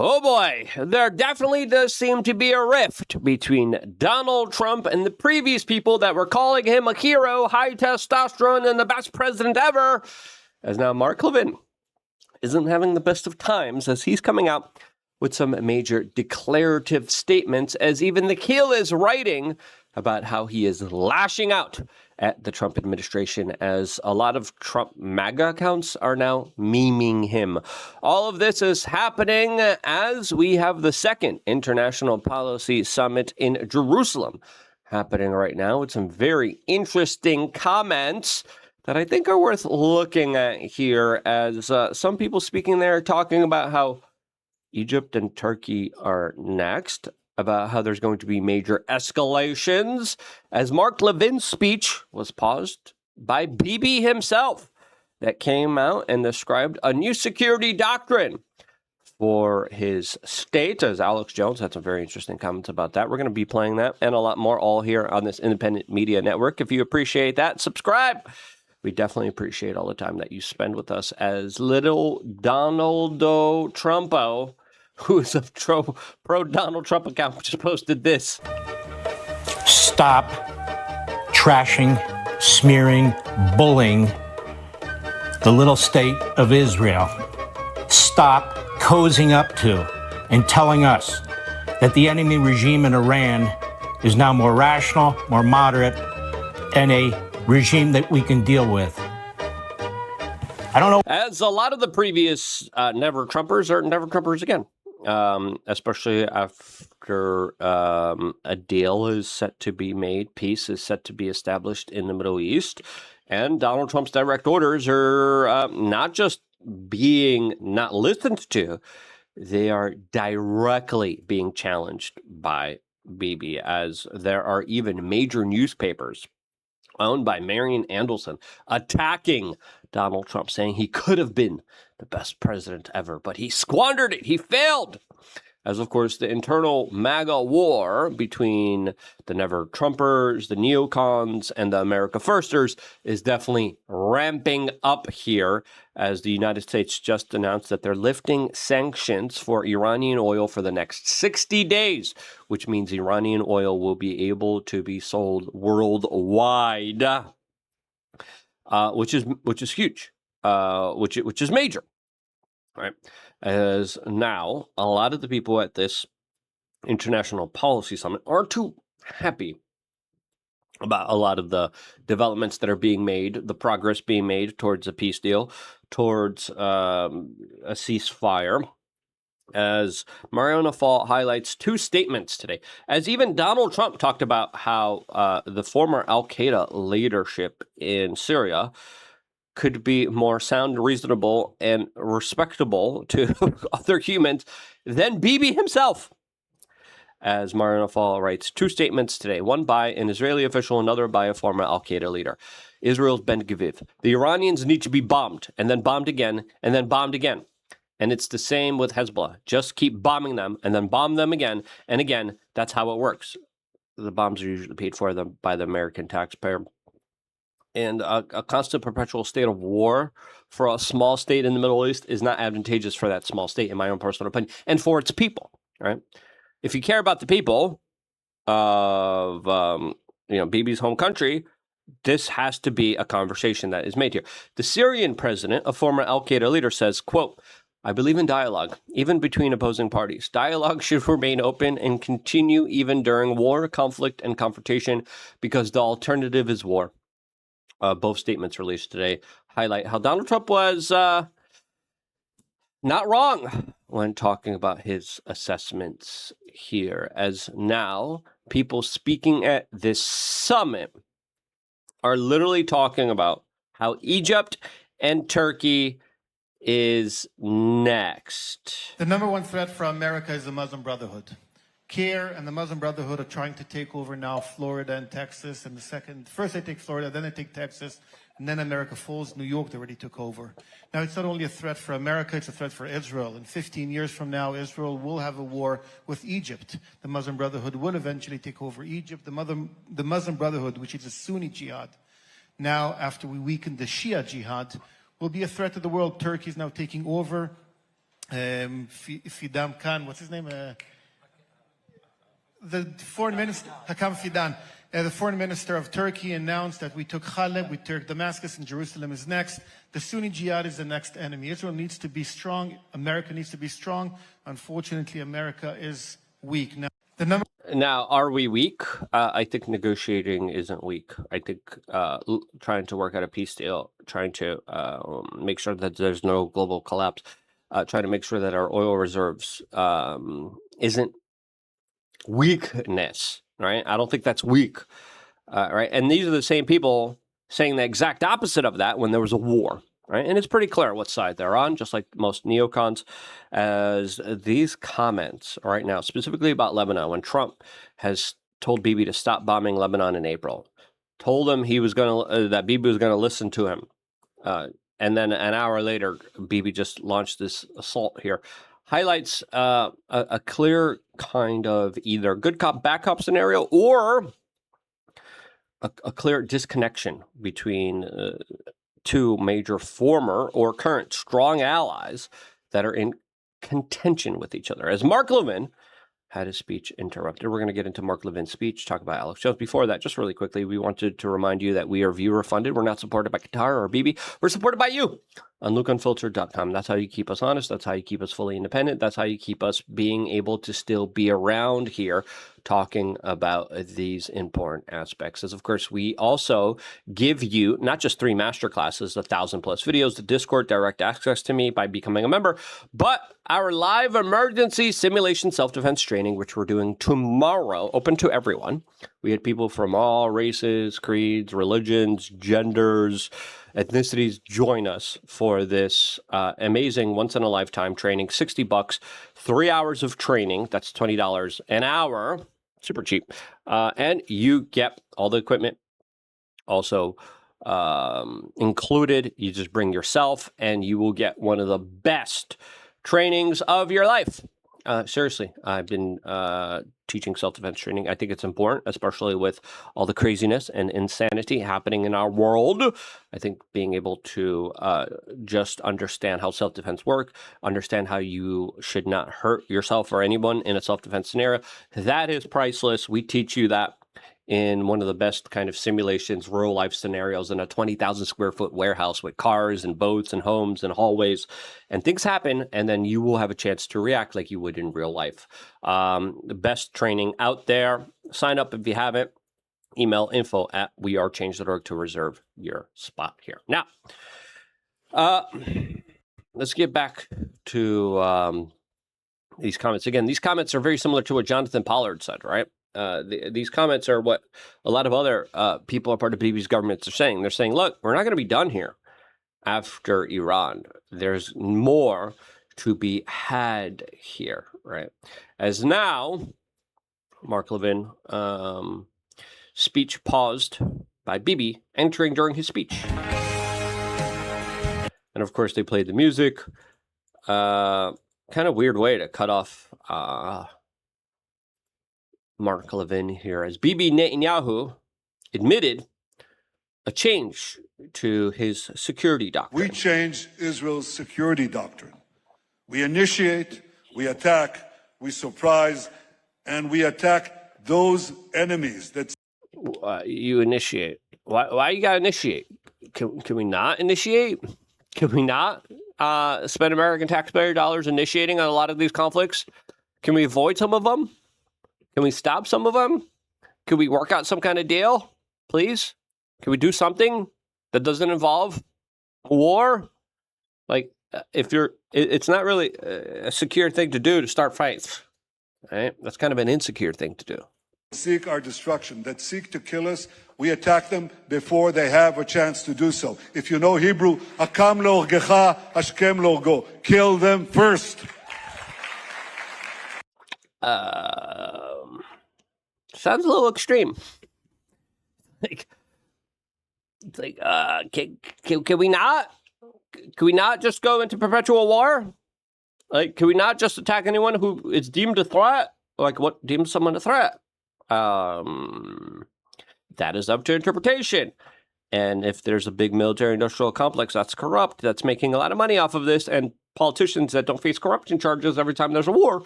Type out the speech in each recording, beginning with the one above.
Oh boy, there definitely does seem to be a rift between Donald Trump and the previous people that were calling him a hero, high testosterone, and the best president ever, as now Mark Levin isn't having the best of times as he's coming out with some major declarative statements, as even the Hill is writing about how he is lashing out at the Trump administration, as a lot of Trump MAGA accounts are now memeing him. All of this is happening as we have the second International Policy Summit in Jerusalem happening right now, with some very interesting comments that I think are worth looking at here, as some people speaking there talking about how Egypt and Turkey are next, about how there's going to be major escalations, as Mark Levin's speech was paused by Bibi himself, that came out and described a new security doctrine for his state, as Alex Jones had some very interesting comments about that. We're going to be playing that and a lot more all here on this independent media network. If you appreciate that, subscribe. We definitely appreciate all the time that you spend with us, as little Donaldo Trumpo, who is a pro-Donald Trump account, just posted this. Stop trashing, smearing, bullying the little state of Israel. Stop cozying up to and telling us that the enemy regime in Iran is now more rational, more moderate, and a regime that we can deal with. I don't know. As a lot of the previous Never Trumpers are Never Trumpers again. Especially after a deal is set to be made, peace is set to be established in the Middle East, and Donald Trump's direct orders are not just being not listened to, they are directly being challenged by Bibi, as there are even major newspapers owned by Marian Anderson attacking Donald Trump, saying he could have been the best president ever, but he squandered it. He failed. As, of course, the internal MAGA war between the Never Trumpers, the neocons, and the America Firsters is definitely ramping up here, as the United States just announced that they're lifting sanctions for Iranian oil for the next 60 days, which means Iranian oil will be able to be sold worldwide, which is huge, which is major. Right, as now a lot of the people at this International Policy Summit aren't too happy about a lot of the developments that are being made, the progress being made towards a peace deal, towards a ceasefire, as Mariana Fall highlights two statements today, as even Donald Trump talked about how the former al-Qaeda leadership in Syria could be more sound, reasonable, and respectable to other humans than Bibi himself. As Mariana Fall writes, two statements today, one by an Israeli official, another by a former al-Qaeda leader. Israel's Ben Gvir. The Iranians need to be bombed, and then bombed again, and then bombed again. And it's the same with Hezbollah. Just keep bombing them, and then bomb them again, and again. That's how it works. The bombs are usually paid for by the American taxpayer. And a constant perpetual state of war for a small state in the Middle East is not advantageous for that small state, in my own personal opinion, and for its people, right? If you care about the people of, Bibi's home country, this has to be a conversation that is made here. The Syrian president, a former al-Qaeda leader, says, quote, I believe in dialogue, even between opposing parties. Dialogue should remain open and continue even during war, conflict, and confrontation, because the alternative is war. Both statements released today highlight how Donald Trump was not wrong when talking about his assessments here, as now people speaking at this summit are literally talking about how Egypt and Turkey is next. The number one threat for America is the Muslim Brotherhood. CARE and the Muslim Brotherhood are trying to take over now Florida and Texas. And first they take Florida, then they take Texas, and then America falls. New York, they already took over. Now, it's not only a threat for America, it's a threat for Israel. In 15 years from now, Israel will have a war with Egypt. The Muslim Brotherhood will eventually take over Egypt. The Muslim Brotherhood, which is a Sunni jihad, now, after we weaken the Shia jihad, will be a threat to the world. Turkey is now taking over. Fidam Khan, what's his name? The foreign minister, Hakam Fidan, the foreign minister of Turkey, announced that we took Haleb, we took Damascus, and Jerusalem is next. The Sunni jihad is the next enemy. Israel needs to be strong. America needs to be strong. Unfortunately, America is weak. Now, are we weak? I think negotiating isn't weak. I think trying to work out a peace deal, trying to make sure that there's no global collapse, trying to make sure that our oil reserves isn't weakness, right? I don't think that's weak, right? And these are the same people saying the exact opposite of that when there was a war, right? And it's pretty clear what side they're on, just like most neocons, as these comments right now, specifically about Lebanon, when Trump has told Bibi to stop bombing Lebanon in April, told him he was going to that Bibi was going to listen to him, and then an hour later, Bibi just launched this assault here, highlights a clear kind of either good cop, bad cop scenario, or a clear disconnection between two major former or current strong allies that are in contention with each other. As Mark Levin had his speech interrupted. We're going to get into Mark Levin's speech, talk about Alex Jones. Before that, just really quickly, we wanted to remind you that we are viewer funded. We're not supported by Qatar or Bibi. We're supported by you on LukeUnfiltered.com. That's how you keep us honest. That's how you keep us fully independent. That's how you keep us being able to still be around here talking about these important aspects. As of course, we also give you not just 3 masterclasses, 1,000+ videos, the Discord, direct access to me by becoming a member, but our live emergency simulation self-defense training, which we're doing tomorrow, open to everyone. We had people from all races, creeds, religions, genders, ethnicities join us for this amazing once-in-a-lifetime training. $60, 3 hours of training. That's $20 an hour. Super cheap. And you get all the equipment also included. You just bring yourself, and you will get one of the best trainings of your life. Seriously, I've been teaching self-defense training. I think it's important, especially with all the craziness and insanity happening in our world. I think being able to just understand how self-defense works, understand how you should not hurt yourself or anyone in a self-defense scenario, that is priceless. We teach you that in one of the best kind of simulations, real life scenarios in a 20,000 square foot warehouse with cars and boats and homes and hallways, and things happen, and then you will have a chance to react like you would in real life. The best training out there. Sign up if you haven't. Email info@wearechange.org to reserve your spot here. Now, let's get back to these comments. Again, these comments are very similar to what Jonathan Pollard said, right? These comments are what a lot of other people are part of Bibi's governments are saying. They're saying, look, we're not going to be done here after Iran. There's more to be had here, right? As now, Mark Levin, speech paused by Bibi entering during his speech. And of course, they played the music. Kind of weird way to cut off Mark Levin here, as Bibi Netanyahu admitted a change to his security doctrine. We change Israel's security doctrine. We initiate, we attack, we surprise, and we attack those enemies that... You initiate. Why you got to initiate? Can we not initiate? Can we not spend American taxpayer dollars initiating on a lot of these conflicts? Can we avoid some of them? Can we stop some of them? Can we work out some kind of deal, please? Can we do something that doesn't involve war? Like, it's not really a secure thing to do to start fights, right? That's kind of an insecure thing to do. Seek our destruction, that seek to kill us, we attack them before they have a chance to do so. If you know Hebrew, akam leorgecha, ashkem leorgo. Kill them first. Sounds a little extreme. Can we not? Can we not just go into perpetual war? Like, can we not just attack anyone who is deemed a threat? Like, what deems someone a threat? That is up to interpretation. And if there's a big military-industrial complex that's corrupt, that's making a lot of money off of this, and politicians that don't face corruption charges every time there's a war,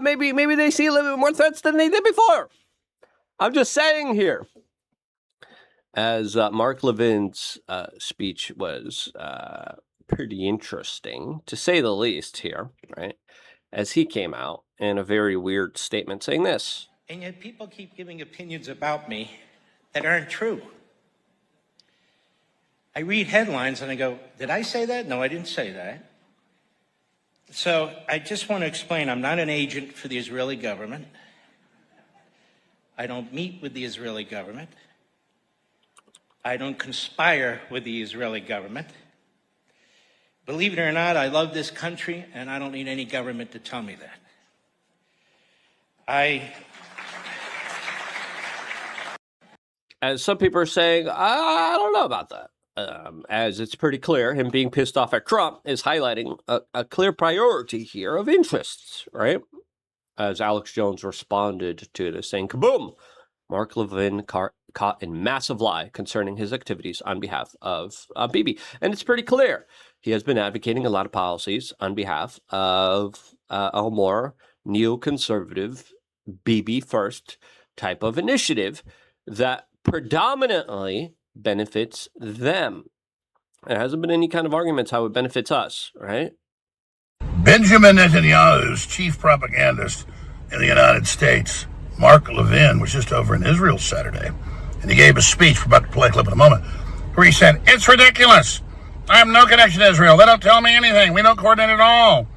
maybe they see a little bit more threats than they did before. I'm just saying here. As Mark Levin's speech was pretty interesting, to say the least here, right? As he came out in a very weird statement saying this. And yet people keep giving opinions about me that aren't true. I read headlines and I go, did I say that? No, I didn't say that. So I just want to explain, I'm not an agent for the Israeli government. I don't meet with the Israeli government. I don't conspire with the Israeli government. Believe it or not, I love this country, and I don't need any government to tell me that. As some people are saying, I don't know about that. As it's pretty clear, him being pissed off at Trump is highlighting a clear priority here of interests, right? As Alex Jones responded to this, saying, kaboom, Mark Levin caught in massive lie concerning his activities on behalf of Bibi. And it's pretty clear. He has been advocating a lot of policies on behalf of a more neoconservative, Bibi first type of initiative that predominantly benefits them. There hasn't been any kind of arguments how it benefits us, right? Benjamin Netanyahu's chief propagandist in the United States, Mark Levin, was just over in Israel Saturday, and he gave a speech, we're about to play a clip in a moment, where he said, it's ridiculous. I have no connection to Israel. They don't tell me anything. We don't coordinate at all.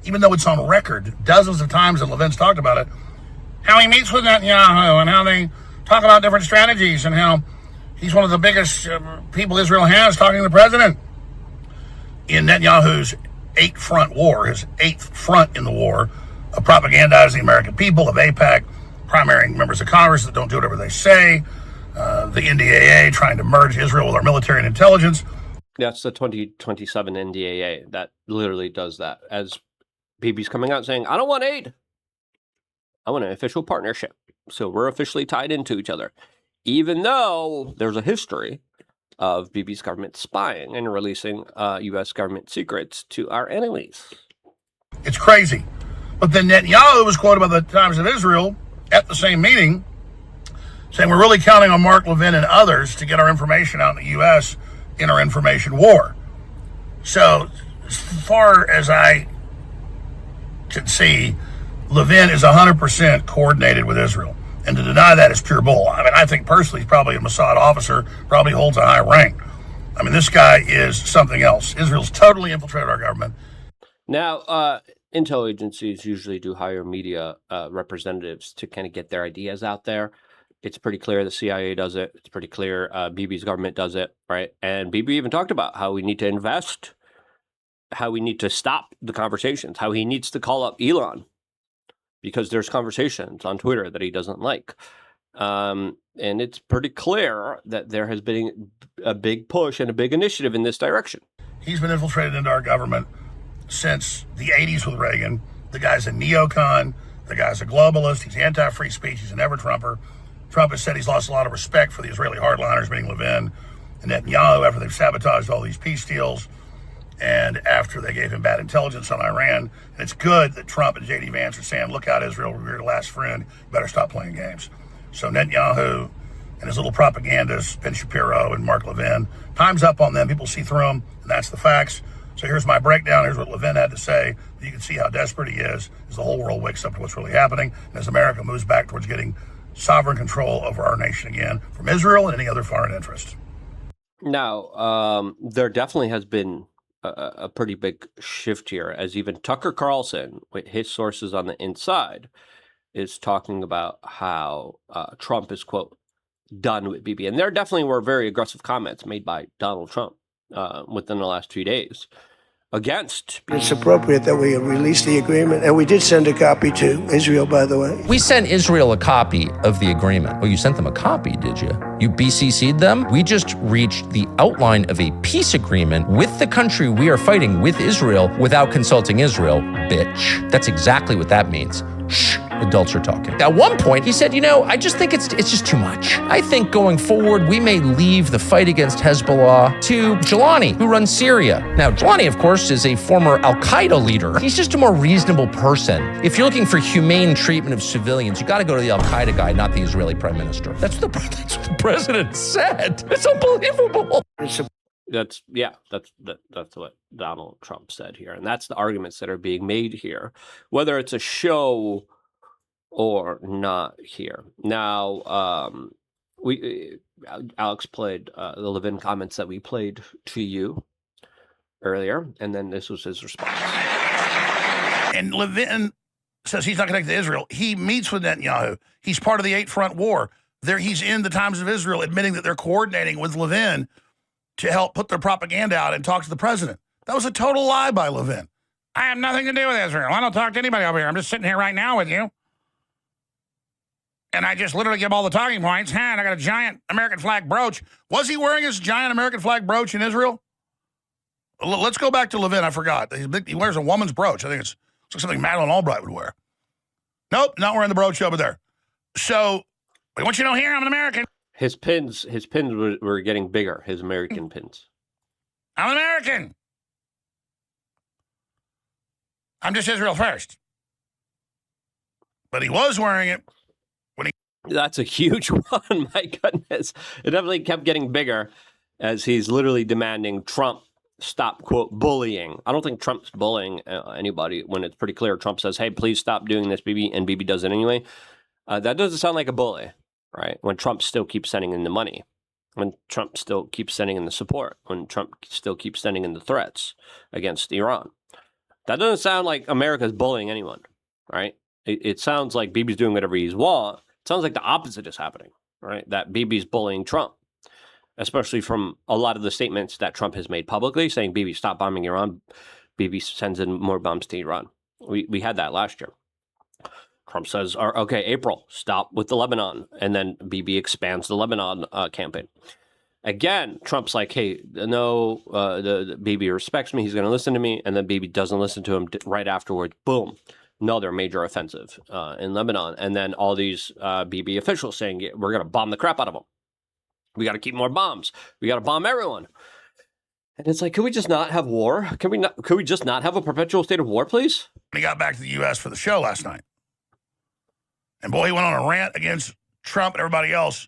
Even though it's on record, dozens of times that Levin's talked about it, how he meets with Netanyahu and how they talk about different strategies and how he's one of the biggest people Israel has talking to the president. In Netanyahu's eighth-front war, his eighth front in the war, of propagandizing the American people, of AIPAC, primary members of Congress that don't do whatever they say, the NDAA trying to merge Israel with our military and intelligence. That's the 2027 NDAA that literally does that. As Bibi's coming out saying, I don't want aid. I want an official partnership. So we're officially tied into each other. Even though there's a history of Bibi's government spying and releasing U.S. government secrets to our enemies. It's crazy. But then Netanyahu was quoted by the Times of Israel at the same meeting saying we're really counting on Mark Levin and others to get our information out in the U.S. in our information war. So as far as I can see, Levin is 100% coordinated with Israel. And to deny that is pure bull. I mean, I think personally he's probably a Mossad officer, probably holds a high rank. I mean, this guy is something else. Israel's totally infiltrated our government. Now, intel agencies usually do hire media representatives to kind of get their ideas out there. It's pretty clear the CIA does it. It's pretty clear Bibi's government does it, right? And Bibi even talked about how we need to invest, how we need to stop the conversations, how he needs to call up Elon because there's conversations on Twitter that he doesn't like. And it's pretty clear that there has been a big push and a big initiative in this direction. He's been infiltrated into our government since the 80s with Reagan. The guy's a neocon. The guy's a globalist. He's anti-free speech. He's an ever-Trumper. Trump has said he's lost a lot of respect for the Israeli hardliners, meaning Levin and Netanyahu, after they've sabotaged all these peace deals and after they gave him bad intelligence on Iran. And it's good that Trump and J.D. Vance are saying, look out, Israel, we're your last friend. You better stop playing games. So Netanyahu and his little propagandists, Ben Shapiro and Mark Levin, time's up on them. People see through them, and that's the facts. So here's my breakdown. Here's what Levin had to say. You can see how desperate he is as the whole world wakes up to what's really happening and as America moves back towards getting sovereign control over our nation again from Israel and any other foreign interest. Now, there definitely has been a pretty big shift here, as even Tucker Carlson, with his sources on the inside, is talking about how Trump is, quote, done with Bibi. And there definitely were very aggressive comments made by Donald Trump within the last 2 days against Bibi. It's appropriate that we release the agreement, and we did send a copy to Israel, by the way. We sent Israel a copy of the agreement. Well, you sent them a copy, did you? You BCC'd them? We just reached the outline of a peace agreement with the country we are fighting with Israel without consulting Israel, bitch. That's exactly what that means. Shh. Adults are talking. At one point, he said, I just think it's just too much. I think going forward, we may leave the fight against Hezbollah to Jelani, who runs Syria. Now, Jelani, of course, is a former Al-Qaeda leader. He's just a more reasonable person. If you're looking for humane treatment of civilians, you got to go to the Al-Qaeda guy, not the Israeli prime minister. That's what the president said. It's unbelievable. That's what Donald Trump said here, and that's the arguments that are being made here, whether it's a show or not here. Now, Alex played the Levin comments that we played to you earlier, and then this was his response. And Levin says he's not connected to Israel. He meets with Netanyahu. He's part of the 8-front war. He's in the Times of Israel admitting that they're coordinating with Levin to help put their propaganda out and talk to the president. That was a total lie by Levin. I have nothing to do with Israel. I don't talk to anybody over here. I'm just sitting here right now with you. And I just literally give all the talking points. And I got a giant American flag brooch. Was he wearing his giant American flag brooch in Israel? Let's go back to Levin. I forgot. He wears a woman's brooch. I think it's like something Madeleine Albright would wear. Nope, not wearing the brooch over there. So, I want you to know here, I'm an American. His pins were getting bigger, his American pins. I'm an American. I'm just Israel first. But he was wearing it when he... That's a huge one, my goodness. It definitely kept getting bigger as he's literally demanding Trump stop, quote, bullying. I don't think Trump's bullying anybody when it's pretty clear. Trump says, hey, please stop doing this, Bibi, and Bibi does it anyway. That doesn't sound like a bully. Right? When Trump still keeps sending in the money, when Trump still keeps sending in the support, when Trump still keeps sending in the threats against Iran. That doesn't sound like America's bullying anyone, right? It sounds like Bibi's doing whatever he's want. It sounds like the opposite is happening, right? That Bibi's bullying Trump, especially from a lot of the statements that Trump has made publicly, saying, Bibi, stop bombing Iran. Bibi sends in more bombs to Iran. We had that last year. Trump says, okay, April, stop with the Lebanon. And then Bibi expands the Lebanon campaign. Again, Trump's like, hey, no, the Bibi respects me. He's going to listen to me. And then Bibi doesn't listen to him right afterwards. Boom. Another major offensive in Lebanon. And then all these Bibi officials saying, we're going to bomb the crap out of them. We got to keep more bombs. We got to bomb everyone. And it's like, can we just not have war? Can we just not have a perpetual state of war, please? He got back to the U.S. for the show last night. And boy, he went on a rant against Trump and everybody else.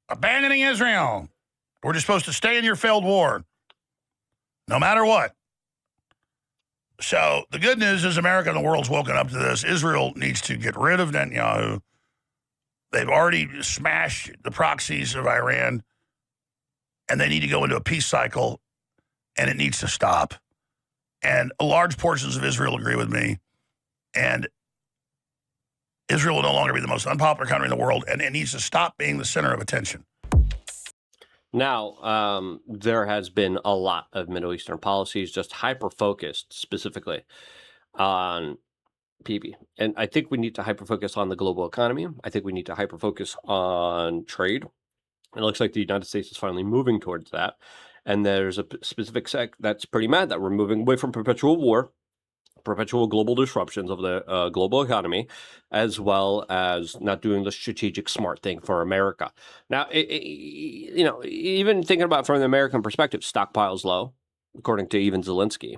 Abandoning Israel. We're just supposed to stay in your failed war. No matter what. So the good news is America and the world's woken up to this. Israel needs to get rid of Netanyahu. They've already smashed the proxies of Iran. And they need to go into a peace cycle. And it needs to stop. And large portions of Israel agree with me. And Israel will no longer be the most unpopular country in the world, and it needs to stop being the center of attention. Now, there has been a lot of Middle Eastern policies just hyper-focused specifically on Bibi. And I think we need to hyper-focus on the global economy. I think we need to hyper-focus on trade. It looks like the United States is finally moving towards that. And there's a specific sect that's pretty mad that we're moving away from perpetual war, perpetual global disruptions of the global economy, as well as not doing the strategic smart thing for America. Now, even thinking about it from the American perspective, stockpiles low, according to even Zelensky.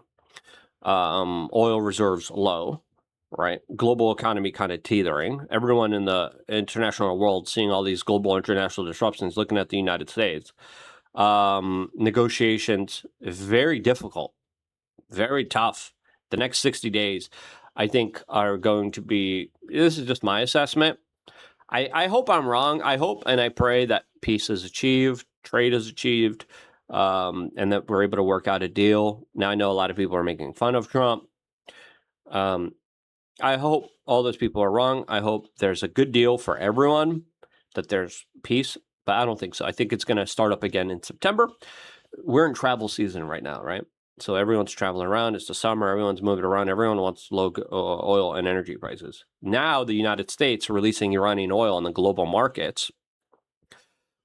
Oil reserves low, right? Global economy kind of teetering. Everyone in the international world seeing all these global international disruptions, looking at the United States. Negotiations, very difficult, very tough. The next 60 days, I think, are going to be, this is just my assessment. I hope I'm wrong. I hope and I pray that peace is achieved, trade is achieved, and that we're able to work out a deal. Now, I know a lot of people are making fun of Trump. I hope all those people are wrong. I hope there's a good deal for everyone, that there's peace, but I don't think so. I think it's going to start up again in September. We're in travel season right now, right? So everyone's traveling around. It's the summer. Everyone's moving around. Everyone wants low oil and energy prices. Now the United States releasing Iranian oil on the global markets,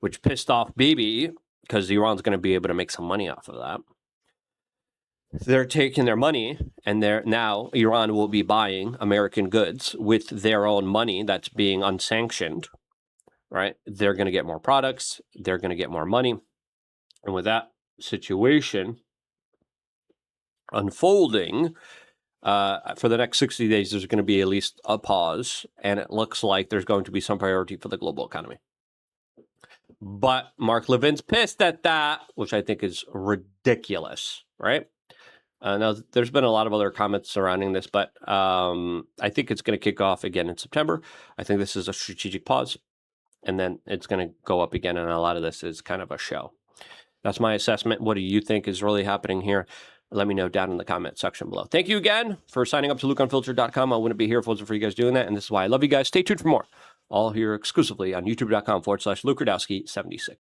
which pissed off Bibi because Iran's going to be able to make some money off of that. they're taking their money, and now Iran will be buying American goods with their own money that's being unsanctioned, right? They're going to get more products. They're going to get more money. And with that situation unfolding, for the next 60 days, there's going to be at least a pause, and it looks like there's going to be some priority for the global economy. But Mark Levin's pissed at that, which I think is ridiculous, right? Now, there's been a lot of other comments surrounding this, but I think it's going to kick off again in September. I think this is a strategic pause, and then it's going to go up again, and a lot of this is kind of a show. That's my assessment. What do you think is really happening here? Let me know down in the comment section below. Thank you again for signing up to LukeUnfiltered.com. I wouldn't be here if it wasn't for you guys doing that, and this is why I love you guys. Stay tuned for more. All here exclusively on YouTube.com/Luke Rudkowski 76.